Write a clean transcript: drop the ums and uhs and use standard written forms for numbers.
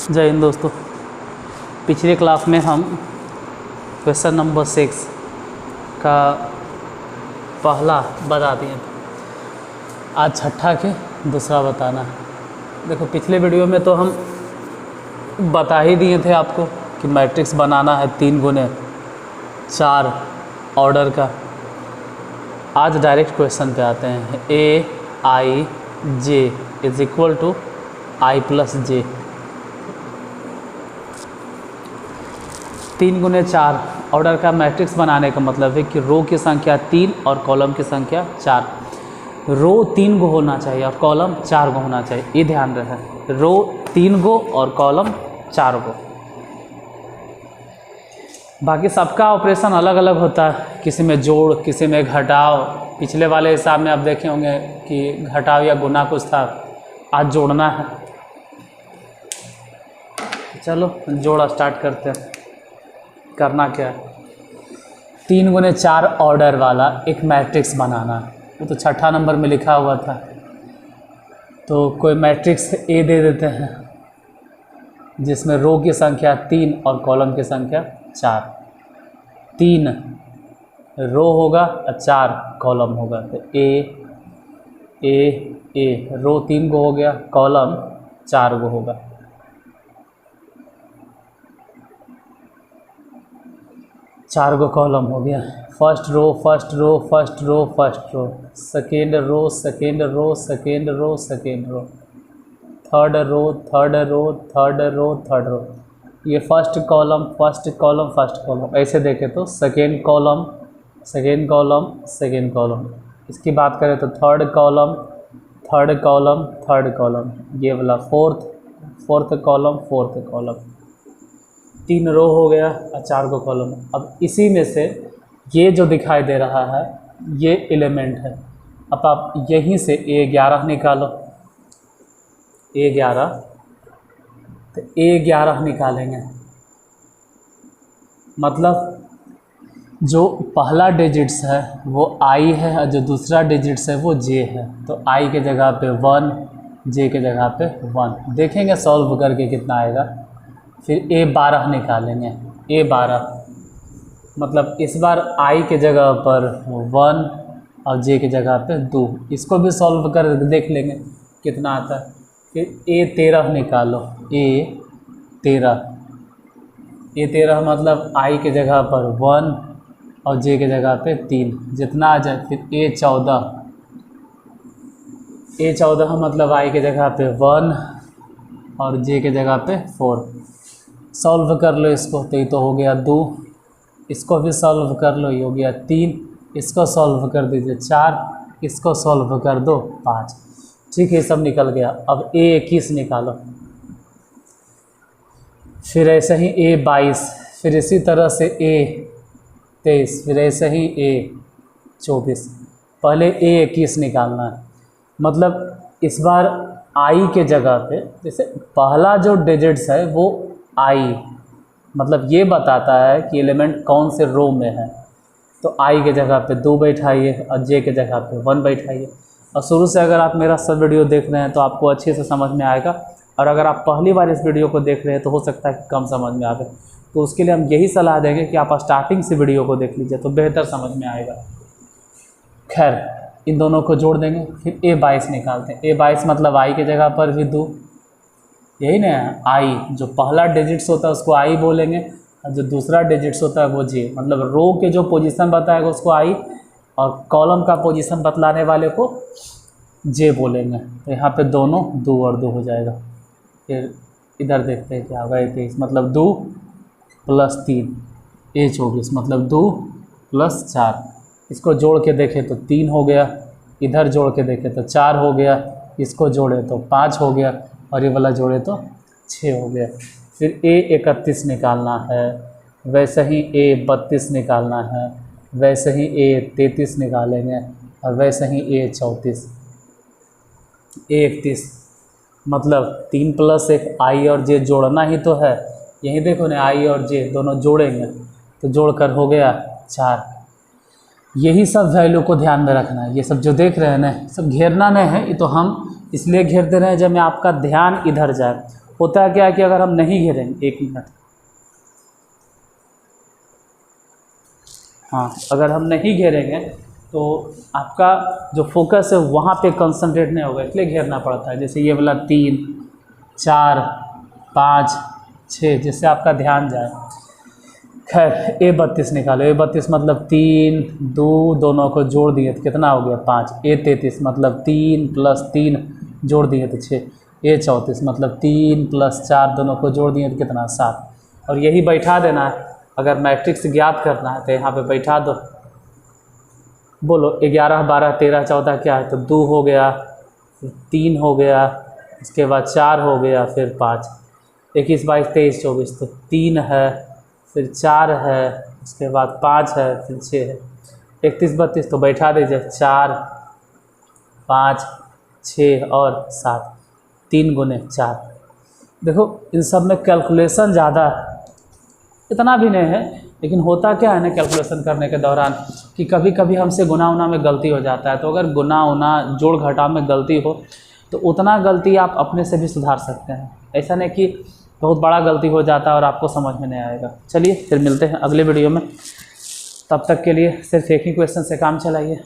जय हिंद दोस्तों। पिछले क्लास में हम क्वेश्चन नंबर 6 का पहला बता दिए थे। आज छठा के दूसरा बताना है। देखो पिछले वीडियो में तो हम बता ही दिए थे आपको कि मैट्रिक्स बनाना है 3x4 ऑर्डर का। आज डायरेक्ट क्वेश्चन पे आते हैं। AIJ is equal to I+J। 3x4 order का मैट्रिक्स बनाने का मतलब है कि रो की संख्या 3 और कॉलम की संख्या 4। रो 3 गो होना चाहिए और कॉलम 4 गो होना चाहिए, ये ध्यान रहे। रो 3 गो और कॉलम 4 गो। बाकी सबका ऑपरेशन अलग अलग होता है, किसी में जोड़, किसी में घटाव। पिछले वाले हिसाब में आप देखे होंगे कि घटाव या गुना कुछ था, आज जोड़ना है। चलो जोड़ा स्टार्ट करते हैं। करना क्या है, 3x4 ऑर्डर वाला एक मैट्रिक्स बनाना है। वो तो छठा नंबर में लिखा हुआ था, तो कोई मैट्रिक्स A दे देते हैं जिसमें रो की संख्या 3 और कॉलम की संख्या 4। 3 रो होगा और 4 कॉलम होगा, तो A रो 3 गो हो गया, कॉलम 4 गो होगा। चार गो कॉलम हो गया। First row first row first row first row, second row second row second row second row, third row third row third row third row. ये first column first column first column. ऐसे देखें तो second column second column second column. इसकी बात करें तो third column third column third column. ये वाला fourth column fourth column. 3 row हो गया और 4 गो कॉलम। अब इसी में से ये जो दिखाई दे रहा है ये एलिमेंट है। अब आप यहीं से A11 निकालो, A11, तो A11 निकालेंगे मतलब जो पहला डिजिट्स है वो I है और जो दूसरा डिजिट्स है वो J है। तो I के जगह पे 1, J के जगह पे 1। देखेंगे सॉल्व करके कितना आएगा। फिर A12 निकालेंगे। A12 मतलब इस बार I के जगह पर 1 और J के जगह पे 2। इसको भी सॉल्व कर देख लेंगे कितना आता है। फिर A13 निकालो। A13 मतलब I के जगह पर 1 और J के जगह पे 3, जितना आ जाए। फिर A14 मतलब I के जगह पे 1 और J के जगह पे 4। सॉल्व कर लो इसको, तो ये तो हो गया 2। इसको भी सॉल्व कर लो, ये हो गया 3। इसको सॉल्व कर दीजिए 4। इसको सॉल्व कर दो 5। ठीक है, सब निकल गया। अब A21 निकालो। फिर ऐसे ही A22, फिर इसी तरह से A23, फिर ऐसे ही A24। पहले A21 निकालना है। मतलब इस बार I के जगह पे, जैसे पहला जो डिजिट्स है वो I, मतलब ये बताता है कि एलिमेंट कौन से रो में है। तो I के जगह पे 2 बैठाइए और J के जगह पे 1 बैठाइए। और शुरू से अगर आप मेरा सब वीडियो देख रहे हैं तो आपको अच्छे से समझ में आएगा। और अगर आप पहली बार इस वीडियो को देख रहे हैं तो हो सकता है कि कम समझ में आए, तो उसके लिए हम यही सलाह देंगे कि आप स्टार्टिंग से वीडियो को देख लीजिए तो बेहतर समझ में आएगा। खैर, इन दोनों को जोड़ देंगे। फिर A22 निकालते हैं। A22 मतलब I के जगह पर भी 2, यही ना I, जो पहला डिजिट्स होता है उसको I बोलेंगे और जो दूसरा डिजिट्स होता है वो J। मतलब रो के जो पोजीशन बताएगा उसको I और कॉलम का पोजीशन बतलाने वाले को J बोलेंगे। तो यहाँ पे दोनों 2 और 2 हो जाएगा। फिर इधर देखते हैं क्या होगा। 23 मतलब 2 + 3, A24 मतलब 2 + 4। इसको जोड़ के देखें तो 3 हो गया, इधर जोड़ के देखें तो 4 हो गया, इसको जोड़े तो 5 हो गया और ये वाला जोड़े तो 6 हो गया। फिर A31 निकालना है, वैसे ही A32 निकालना है, वैसे ही A33 निकालेंगे और वैसे ही A34। A31 मतलब 3 + 1 I और J जोड़ना ही तो है। यही देखो ना, I और J दोनों जोड़ेंगे तो जोड़कर हो गया 4। यही सब वैल्यू को ध्यान में रखना है। ये सब जो देख रहे हैं ना, सब घेरना नहीं है, ये तो हम इसलिए घेर दे रहे हैं जब मैं आपका ध्यान इधर जाए। होता है क्या है कि अगर हम नहीं घेरेंगे, 1 मिनट, हाँ, अगर हम नहीं घेरेंगे तो आपका जो फोकस है वहाँ पे कंसंट्रेट नहीं होगा, इसलिए घेरना पड़ता है। जैसे ये वाला 3, 4, 5, 6, जिससे आपका ध्यान जाए। खैर A32 निकालो। A32 मतलब 3, 2 दोनों को जोड़ दिए तो कितना हो गया 5। A33 मतलब 3 + 3 जोड़ दिए तो 6। A34 मतलब 3 + 4 दोनों को जोड़ दिए तो कितना 7। और यही बैठा देना है। अगर मैट्रिक्स ज्ञात करना है तो यहाँ पे बैठा दो। बोलो 11, 12, 13, 14 क्या है, तो 2 हो गया, फिर 3 हो गया, इसके बाद 4 हो गया, फिर 5, 21, 22, 23, 24, तो 3 है, फिर 4 है, उसके बाद 5 है, फिर 6 है। 31, 32 तो बैठा दीजिए, 4, 5, 6 और 7, 3 × 4। देखो इन सब में कैलकुलेशन ज़्यादा है, इतना भी नहीं है, लेकिन होता क्या है ना कैलकुलेशन करने के दौरान कि कभी कभी हमसे गुना उना में गलती हो जाता है। तो अगर गुना उना जोड़ घटाव में गलती हो तो उतना गलती आप अपने से भी सुधार सकते हैं। ऐसा नहीं कि बहुत बड़ा गलती हो जाता है और आपको समझ में नहीं आएगा। चलिए फिर मिलते हैं अगले वीडियो में, तब तक के लिए सिर्फ एक ही क्वेश्चन से काम चलाइए।